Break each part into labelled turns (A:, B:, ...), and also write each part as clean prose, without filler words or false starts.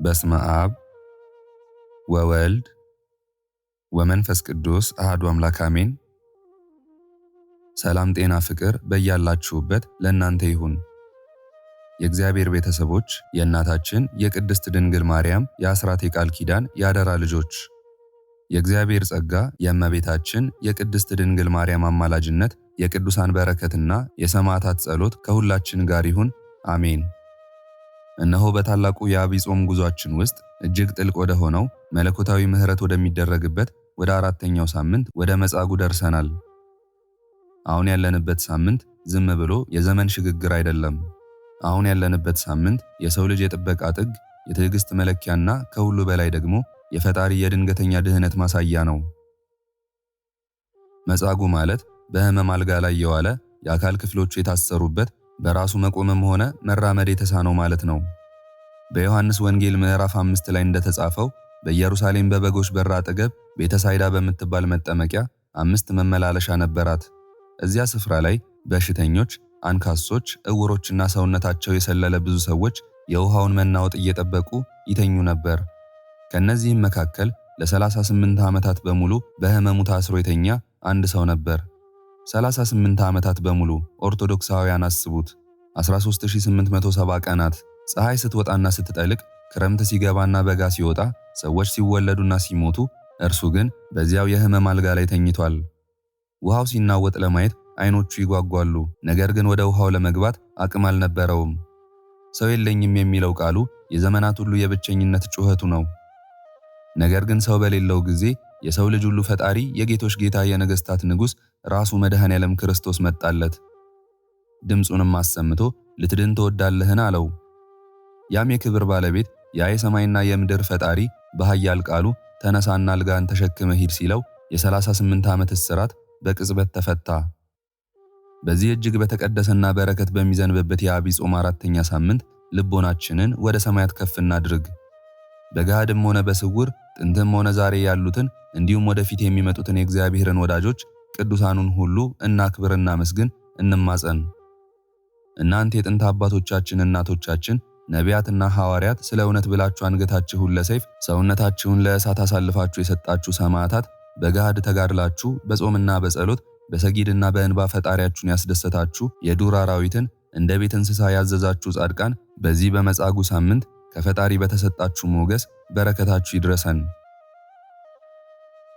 A: በስመ አብ ወወልድ ወመንፈስ ቅዱስ አሐዱ አምላክ አሜን። ሰላም ጤና ፍቅር በያላችሁበት ለእናንተ ይሁን። የእግዚአብሔር ቤተሰቦች፣ የእናታችን የቅድስት ድንግል ማርያም የአስራት የቃል ኪዳን የአደራ ልጆች፣ የእግዚአብሔር ጸጋ የእመቤታችን የቅድስት ድንግል ማርያም አማላጅነት የቅዱሳን በረከትና የሰማዕታት ጸሎት ከሁላችን ጋር ይሁን አሜን። እነሆ በታላቁ የዐቢይ ጾም ጉዟችን ውስጥ እጅግ ጥልቅ ወደ ሆነው መለኮታዊ ምሕረት ወደሚደረግበት ወደ አራተኛው ሳምንት ወደ መጻጉዕ ደርሰናል። አሁን ያለንበት ሳምንት ዝም ብሎ የዘመን ሽግግር አይደለም። አሁን ያለንበት ሳምንት የሰው ልጅ የጥበቃ ጥግ፣ የትዕግስት መለኪያና ከሁሉ በላይ ደግሞ የፈጣሪ የድንገተኛ ድህነት ማሳያ ነው። መጻጉዕ ማለት በሕመም አልጋ ላይ የዋለ የአካል ክፍሎቹ የታሰሩበት በራሱ መቆምም ሆነ መራመድ የተሳነው ማለት ነው። በዮሐንስ ወንጌል ምዕራፍ 5 ላይ እንደተጻፈው በኢየሩሳሌም በበጎች በር አጠገብ ቤተሳይዳ በምትባል መጠመቂያ 5 መመላለሻ ነበራት። እዚያ ስፍራ ላይ በሽተኞች፣ አንካሶች፣ ዕውሮችና ሰውነታቸው የሰለለ ብዙ ሰዎች የውሃውን መናወጥ እየጠበቁ ይተኙ ነበር። ከነዚህም መካከል ለ38 ዓመታት በሙሉ በሕመሙ ታስሮ የተኛ አንድ ሰው ነበር። 38 ዓመታት በሙሉ ኦርቶዶክሳውያን አስቡት። 13870 ቀናት፣ ፀሐይ ስትወጣና ስትጠልቅ፣ ክረምት ሲገባና በጋ ሲወጣ፣ ሰዎች ሲወለዱና ሲሞቱ፣ እርሱ ግን በዚያው የሕመም አልጋ ላይ ተኝቷል። ውሃው ሲናወጥ ለማየት ዓይኖቹ ይጓጓሉ። ነገር ግን ወደ ውሃው ለመግባት አቅም አልነበረውም። ሰው የለኝም የሚለው ቃሉ የዘመናት ሁሉ የብቸኝነት ጩኸቱ ነው። ነገር ግን ሰው በሌለው ጊዜ የሰው ልጅ ሁሉ ፈጣሪ፣ የጌቶች ጌታ፣ የነገስታት ንጉሥ ራሱ መድኃኔዓለም ክርስቶስ መጣለት። ድምፁንም አሰምቶ ልትድን ትወዳለህን አለው። ያም የክብር ባለቤት ያ የሰማይና የምድር ፈጣሪ በኃያል ቃሉ ተነሳና አልጋን ተሸክመ ሂድ ሲለው የ38 ዓመት እስራት በቅጽበት ተፈታ። በዚህ እጅግ በተቀደሰና በረከት በሚዘንብበት የዐቢይ ጾም አራተኛ ሳምንት ልቦናችንን ወደ ሰማያት ከፍ እናድርግ። በገሃድም ሆነ በስውር ጥንትም ሆነ ዛሬ ያሉትን እንዲሁም ወደፊት የሚመጡትን የእግዚአብሔርን ወዳጆች ቅዱሳኑን ሁሉ እናክብር፣ እናመስግን፣ እንማጸን። እናንተ የጥንት አባቶቻችን እናቶቻችን ነቢያትና ሐዋርያት ስለ እውነት ብላችሁ አንገታችሁን ለሰይፍ ሰውነታችሁን ለእሳት አሳልፋችሁ የሰጣችሁ ሰማዕታት በገሃድ ተጋድላችሁ በጾምና በጸሎት በሰጊድና በእንባ ፈጣሪያችሁን ያስደሰታችሁ የዱር አራዊትን እንደ ቤት እንስሳ ያዘዛችሁ ጻድቃን በዚህ በመጻጉዕ ሳምንት ከፈጣሪ በተሰጣችሁ ሞገስ በረከታችሁ ይድረሰን።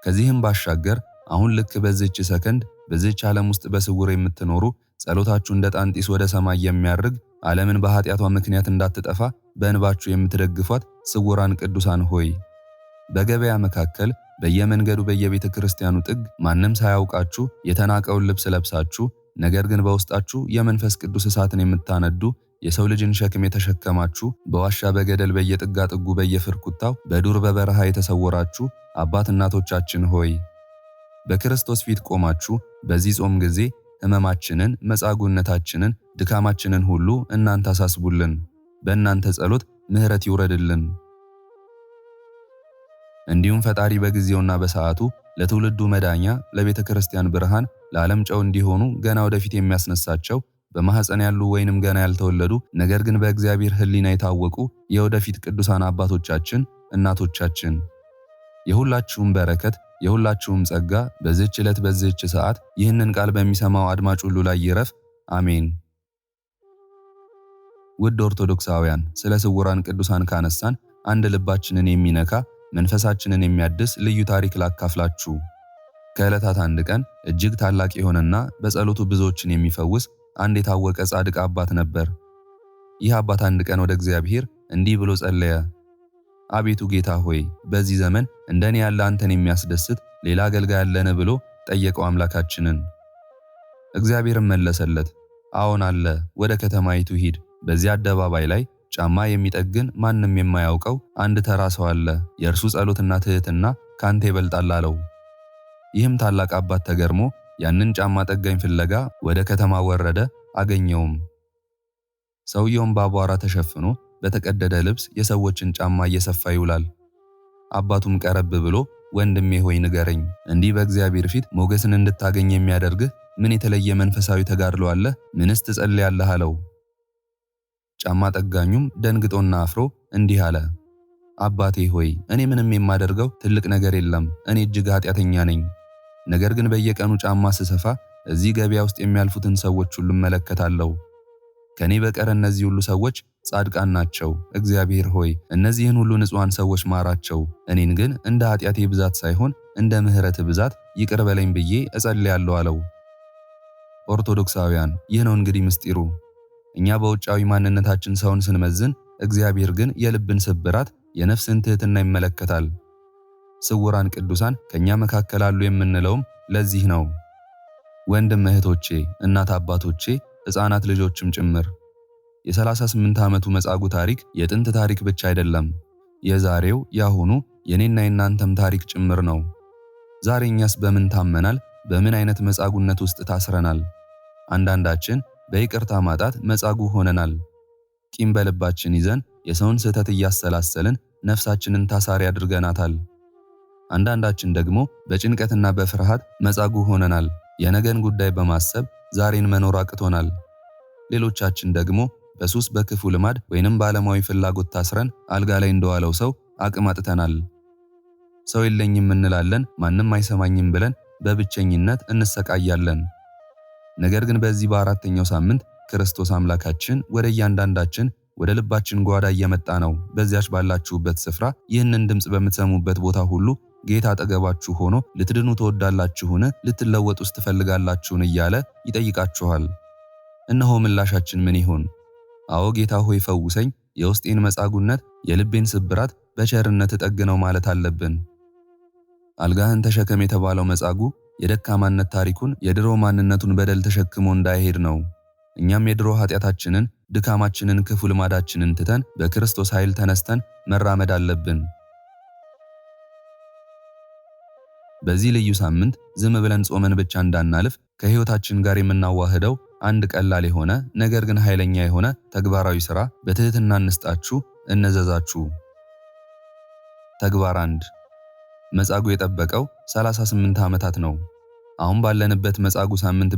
A: ከዚህም ባሻገር አሁን ልክ በዚህች ሰከንድ በዚህች ዓለም ውስጥ በስውር የምትኖሩ ጸሎታችሁ እንደ ጣንጢስ ወደ ሰማይ የሚያርግ ዓለምን በኃጢአቷ ምክንያት እንዳትጠፋ በእንባችሁ የምትደግፏት ስውራን ቅዱሳን ሆይ፣ በገበያ መካከል በየመንገዱ በየቤተ ክርስቲያኑ ጥግ ማንም ሳያውቃችሁ የተናቀውን ልብስ ለብሳችሁ ነገር ግን በውስጣችሁ የመንፈስ ቅዱስ እሳትን የምታነዱ የሰው ልጅን ሸክም የተሸከማችሁ በዋሻ በገደል በየጥጋ ጥጉ በየፍርኩታው በዱር በበረሃ የተሰወራችሁ አባት እናቶቻችን ሆይ፣ በክርስቶስ ፊት ቆማችሁ በዚህ ጾም ጊዜ ሕመማችንን፣ መጻጉዕነታችንን፣ ድካማችንን ሁሉ እናንተ አሳስቡልን። በእናንተ ጸሎት ምሕረት ይውረድልን። እንዲሁም ፈጣሪ በጊዜውና በሰዓቱ ለትውልዱ መዳኛ፣ ለቤተ ክርስቲያን ብርሃን፣ ለዓለም ጨው እንዲሆኑ ገና ወደፊት የሚያስነሳቸው በማኅፀን ያሉ ወይንም ገና ያልተወለዱ ነገር ግን በእግዚአብሔር ሕሊና የታወቁ የወደፊት ቅዱሳን አባቶቻችን እናቶቻችን የሁላችሁም በረከት የሁላችሁም ጸጋ በዚህች ዕለት በዚህች ሰዓት ይህንን ቃል በሚሰማው አድማጭ ሁሉ ላይ ይረፍ አሜን። ውድ ኦርቶዶክሳውያን፣ ስለ ስውራን ቅዱሳን ካነሳን አንድ ልባችንን የሚነካ መንፈሳችንን የሚያድስ ልዩ ታሪክ ላካፍላችሁ። ከዕለታት አንድ ቀን እጅግ ታላቅ የሆነና በጸሎቱ ብዙዎችን የሚፈውስ አንድ የታወቀ ጻድቅ አባት ነበር። ይህ አባት አንድ ቀን ወደ እግዚአብሔር እንዲህ ብሎ ጸለየ። አቤቱ ጌታ ሆይ፣ በዚህ ዘመን እንደኔ ያለ አንተን የሚያስደስት ሌላ አገልጋይ አለን ብሎ ጠየቀው አምላካችንን። እግዚአብሔርም መለሰለት፣ አዎን አለ። ወደ ከተማይቱ ሂድ። በዚህ አደባባይ ላይ ጫማ የሚጠግን ማንም የማያውቀው አንድ ተራ ሰው አለ። የእርሱ ጸሎትና ትሕትና ካንተ ይበልጣል አለው። ይህም ታላቅ አባት ተገርሞ ያንን ጫማ ጠጋኝ ፍለጋ ወደ ከተማ ወረደ፣ አገኘውም። ሰውየውም በአቧራ ተሸፍኖ በተቀደደ ልብስ የሰዎችን ጫማ እየሰፋ ይውላል። አባቱም ቀረብ ብሎ ወንድሜ ሆይ ንገረኝ፣ እንዲህ በእግዚአብሔር ፊት ሞገስን እንድታገኝ የሚያደርግህ ምን የተለየ መንፈሳዊ ተጋድሎ አለ? ምንስ ትጸልያለህ? አለው። ጫማ ጠጋኙም ደንግጦና አፍሮ እንዲህ አለ፣ አባቴ ሆይ እኔ ምንም የማደርገው ትልቅ ነገር የለም፣ እኔ እጅግ ኃጢአተኛ ነኝ። ነገር ግን በየቀኑ ጫማ ስሰፋ እዚህ ገበያ ውስጥ የሚያልፉትን ሰዎች ሁሉ እመለከታለሁ። ከኔ በቀር እነዚህ ሁሉ ሰዎች ጻድቃን ናቸው። እግዚአብሔር ሆይ እነዚህን ሁሉ ንጹሐን ሰዎች ማራቸው፣ እኔን ግን እንደ ኃጢአቴ ብዛት ሳይሆን እንደ ምሕረት ብዛት ይቅር በለኝ ብዬ እጸልያለሁ አለው። ኦርቶዶክሳውያን ይህ ነው እንግዲህ ምስጢሩ። እኛ በውጫዊ ማንነታችን ሰውን ስንመዝን፣ እግዚአብሔር ግን የልብን ስብራት የነፍስን ትሕትና ይመለከታል። ስውራን ቅዱሳን ከኛ መካከል አሉ የምንለውም ለዚህ ነው። ወንድም እህቶቼ፣ እናት አባቶቼ፣ ሕፃናት ልጆችም ጭምር የ38 ዓመቱ መጻጉዕ ታሪክ የጥንት ታሪክ ብቻ አይደለም፣ የዛሬው ያሁኑ የኔና የናንተም ታሪክ ጭምር ነው። ዛሬ እኛስ በምን ታመናል? በምን አይነት መጻጉዕነት ውስጥ ታስረናል? አንዳንዳችን በይቅርታ ማጣት መጻጉዕ ሆነናል። ቂም በልባችን ይዘን የሰውን ስህተት እያሰላሰልን ነፍሳችንን ታሳሪ አድርገናታል። አንዳንዳችን ደግሞ በጭንቀትና በፍርሃት መጻጉዕ ሆነናል። የነገን ጉዳይ በማሰብ ዛሬን መኖር አቅቶናል። ሌሎቻችን ደግሞ በሱስ በክፉ ልማድ ወይንም በዓለማዊ ፍላጎት ታስረን አልጋ ላይ እንደዋለው ሰው አቅም አጥተናል። ሰው የለኝም እንላለን፣ ማንም አይሰማኝም ብለን በብቸኝነት እንሰቃያለን። ነገር ግን በዚህ በአራተኛው ሳምንት ክርስቶስ አምላካችን ወደ እያንዳንዳችን ወደ ልባችን ጓዳ እየመጣ ነው። በዚያች ባላችሁበት ስፍራ ይህንን ድምፅ በምትሰሙበት ቦታ ሁሉ ጌታ አጠገባችሁ ሆኖ ልትድኑ ትወዳላችሁን? ልትለወጡስ ትፈልጋላችሁን? እያለ ይጠይቃችኋል። እነሆ ምላሻችን ምን ይሆን? አዎ ጌታ ሆይ ፈውሰኝ፣ የውስጤን መጻጉዕነት፣ የልቤን ስብራት በቸርነት እጠግነው ማለት አለብን። አልጋህን ተሸከም የተባለው መጻጉዕ የደካማነት ታሪኩን የድሮ ማንነቱን በደል ተሸክሞ እንዳይሄድ ነው። እኛም የድሮ ኃጢአታችንን፣ ድካማችንን፣ ክፉ ልማዳችንን ትተን በክርስቶስ ኃይል ተነስተን መራመድ አለብን። በዚህ ልዩ ሳምንት ዝም ብለን ጾመን ብቻ እንዳናልፍ ከሕይወታችን ጋር የምናዋህደው አንድ ቀላል የሆነ ነገር ግን ኃይለኛ የሆነ ተግባራዊ ሥራ በትህትና እንስጣችሁ፣ እነዘዛችሁ። ተግባር 1 መጻጉዕ የጠበቀው 38 ዓመታት ነው። አሁን ባለንበት መጻጉዕ ሳምንት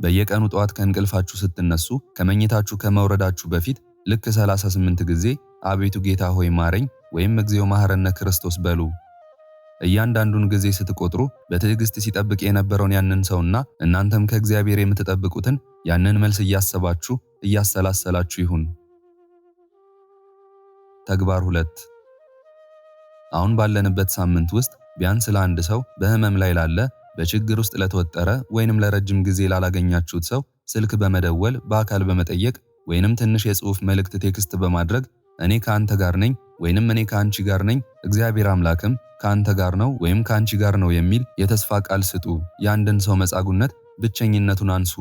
A: በየቀኑ ጠዋት ከእንቅልፋችሁ ስትነሱ ከመኝታችሁ ከመውረዳችሁ በፊት ልክ 38 ጊዜ አቤቱ ጌታ ሆይ ማረኝ ወይም እግዚኦ መሐረነ ክርስቶስ በሉ። እያንዳንዱን ጊዜ ስትቆጥሩ በትዕግስት ሲጠብቅ የነበረውን ያንን ሰውና እናንተም ከእግዚአብሔር የምትጠብቁትን ያንን መልስ እያሰባችሁ እያሰላሰላችሁ ይሁን። ተግባር 2 አሁን ባለንበት ሳምንት ውስጥ ቢያንስ ለአንድ ሰው በህመም ላይ ላለ፣ በችግር ውስጥ ለተወጠረ ወይንም ለረጅም ጊዜ ላላገኛችሁት ሰው ስልክ በመደወል በአካል በመጠየቅ ወይንም ትንሽ የጽሑፍ መልእክት ቴክስት በማድረግ እኔ ከአንተ ጋር ነኝ ወይንም እኔ ከአንቺ ጋር ነኝ፣ እግዚአብሔር አምላክም ከአንተ ጋር ነው ወይም ከአንቺ ጋር ነው የሚል የተስፋ ቃል ስጡ። የአንድን ሰው መጻጉዕነት፣ ብቸኝነቱን አንሱ።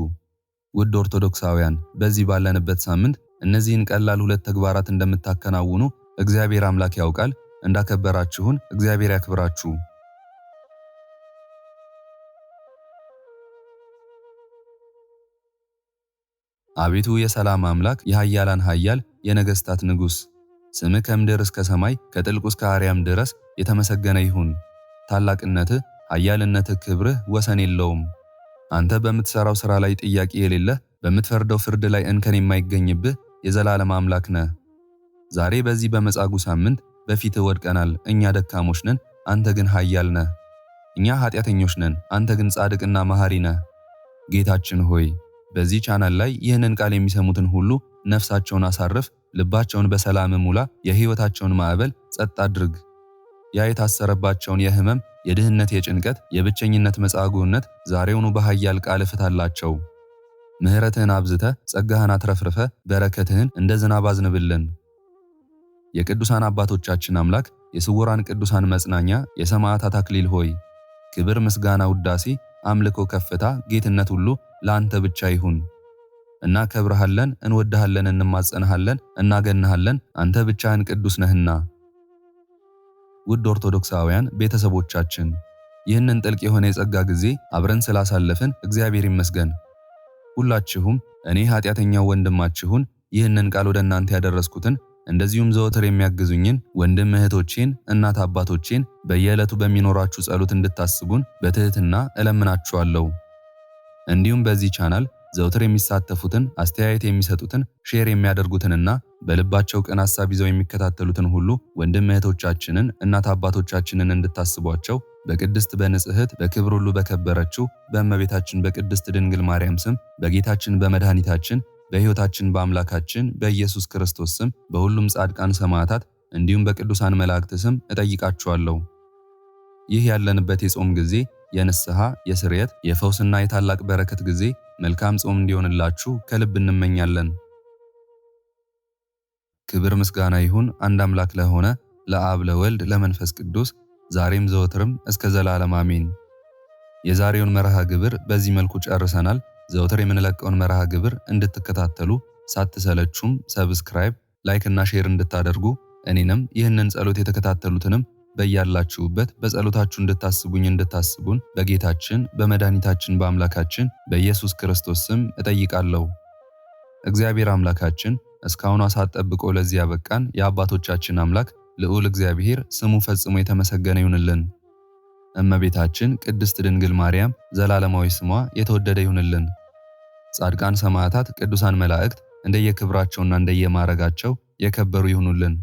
A: ውድ ኦርቶዶክሳውያን በዚህ ባለንበት ሳምንት እነዚህን ቀላል 2 ተግባራት እንደምታከናውኑ እግዚአብሔር አምላክ ያውቃል። እንዳከበራችሁን እግዚአብሔር ያክብራችሁ። አቤቱ የሰላም አምላክ የኃያላን ኃያል የነገሥታት ንጉሥ፣ ስምህ ከምድር እስከ ሰማይ ከጥልቁ እስከ አርያም ድረስ የተመሰገነ ይሁን። ታላቅነትህ፣ ኃያልነትህ፣ ክብርህ ወሰን የለውም። አንተ በምትሠራው ሥራ ላይ ጥያቄ የሌለህ፣ በምትፈርደው ፍርድ ላይ እንከን የማይገኝብህ የዘላለም አምላክ ነህ። ዛሬ በዚህ በመጻጉዕ ሳምንት በፊትህ ወድቀናል። እኛ ደካሞች ነን፣ አንተ ግን ኃያል ነህ። እኛ ኃጢአተኞች ነን፣ አንተ ግን ጻድቅና መሐሪ ነህ። ጌታችን ሆይ በዚህ ቻናል ላይ ይህንን ቃል የሚሰሙትን ሁሉ ነፍሳቸውን አሳርፍ፣ ልባቸውን በሰላም ሙላ፣ የሕይወታቸውን ማዕበል ጸጥ አድርግ። ያ የታሰረባቸውን የሕመም፣ የድህነት፣ የጭንቀት፣ የብቸኝነት መጻጉዕነት ዛሬውኑ በኃያል ቃል ፍታላቸው። ምሕረትህን አብዝተ፣ ጸጋህን አትረፍርፈ፣ በረከትህን እንደ ዝናብ አዝንብልን። የቅዱሳን አባቶቻችን አምላክ፣ የስውራን ቅዱሳን መጽናኛ፣ የሰማዕታት አክሊል ሆይ ክብር፣ ምስጋና፣ ውዳሴ፣ አምልኮ፣ ከፍታ፣ ጌትነት ሁሉ ለአንተ ብቻ ይሁን። እናከብርሃለን፣ እንወድሃለን፣ እንማጸንሃለን፣ እናገንሃለን። አንተ ብቻህን ቅዱስ ነህና። ውድ ኦርቶዶክሳውያን ቤተሰቦቻችን ይህንን ጥልቅ የሆነ የጸጋ ጊዜ አብረን ስላሳለፍን እግዚአብሔር ይመስገን። ሁላችሁም እኔ ኃጢአተኛው ወንድማችሁን ይህንን ቃል ወደ እናንተ ያደረስኩትን እንደዚሁም ዘወትር የሚያግዙኝን ወንድም እህቶቼን፣ እናት አባቶቼን በየዕለቱ በሚኖራችሁ ጸሎት እንድታስቡን በትህትና እለምናችኋለሁ። እንዲሁም በዚህ ቻናል ዘውትር የሚሳተፉትን፣ አስተያየት የሚሰጡትን፣ ሼር የሚያደርጉትንና በልባቸው ቅን ሐሳብ ይዘው የሚከታተሉትን ሁሉ ወንድም እህቶቻችንን፣ እናት አባቶቻችንን እንድታስቧቸው በቅድስት በንጽሕት በክብር ሁሉ በከበረችው በእመቤታችን በቅድስት ድንግል ማርያም ስም በጌታችን በመድኃኒታችን በሕይወታችን በአምላካችን በኢየሱስ ክርስቶስ ስም በሁሉም ጻድቃን ሰማዕታት እንዲሁም በቅዱሳን መላእክት ስም እጠይቃችኋለሁ። ይህ ያለንበት የጾም ጊዜ የንስሐ፣ የስርየት፣ የፈውስና የታላቅ በረከት ጊዜ መልካም ጾም እንዲሆንላችሁ ከልብ እንመኛለን። ክብር ምስጋና ይሁን አንድ አምላክ ለሆነ ለአብ ለወልድ ለመንፈስ ቅዱስ ዛሬም ዘወትርም እስከ ዘላለም አሜን። የዛሬውን መርሃ ግብር በዚህ መልኩ ጨርሰናል። ዘወትር የምንለቀውን መርሃ ግብር እንድትከታተሉ ሳትሰለቹም ሰብስክራይብ፣ ላይክ እና ሼር እንድታደርጉ እኔንም ይህንን ጸሎት የተከታተሉትንም በያላችሁበት በጸሎታችሁ እንድታስቡን በጌታችን በመድኃኒታችን በአምላካችን በኢየሱስ ክርስቶስ ስም እጠይቃለሁ። እግዚአብሔር አምላካችን እስካሁን ሰዓት ጠብቆ ለዚህ ያበቃን የአባቶቻችን አምላክ ልዑል እግዚአብሔር ስሙ ፈጽሞ የተመሰገነ ይሁንልን። እመቤታችን ቅድስት ድንግል ማርያም ዘላለማዊ ስሟ የተወደደ ይሁንልን። ጻድቃን ሰማዕታት፣ ቅዱሳን መላእክት እንደየክብራቸውና እንደየማዕረጋቸው የከበሩ ይሁኑልን።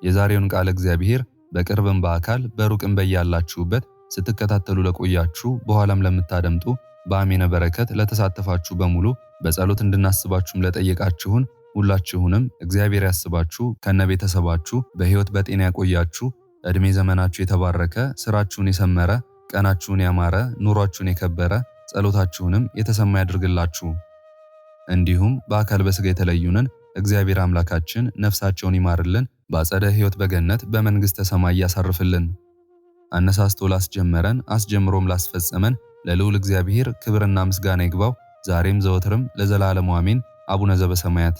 A: የዛሬውን ቃል እግዚአብሔር በቅርብም በአካል በሩቅም በያላችሁበት ስትከታተሉ ለቆያችሁ በኋላም ለምታደምጡ በአሜነ በረከት ለተሳተፋችሁ በሙሉ በጸሎት እንድናስባችሁም ለጠየቃችሁን ሁላችሁንም እግዚአብሔር ያስባችሁ፣ ከነቤተሰባችሁ በሕይወት በጤና ያቆያችሁ፣ ዕድሜ ዘመናችሁ የተባረከ፣ ስራችሁን የሰመረ፣ ቀናችሁን ያማረ፣ ኑሯችሁን የከበረ፣ ጸሎታችሁንም የተሰማ ያድርግላችሁ። እንዲሁም በአካል በሥጋ የተለዩንን እግዚአብሔር አምላካችን ነፍሳቸውን ይማርልን፣ በአጸደ ሕይወት በገነት በመንግሥተ ሰማይ ያሳርፍልን። አነሳስቶ ላስጀመረን አስጀምሮም ላስፈጸመን ለልዑል እግዚአብሔር ክብርና ምስጋና ይግባው ዛሬም ዘወትርም ለዘላለሙ አሜን። አቡነ ዘበሰማያት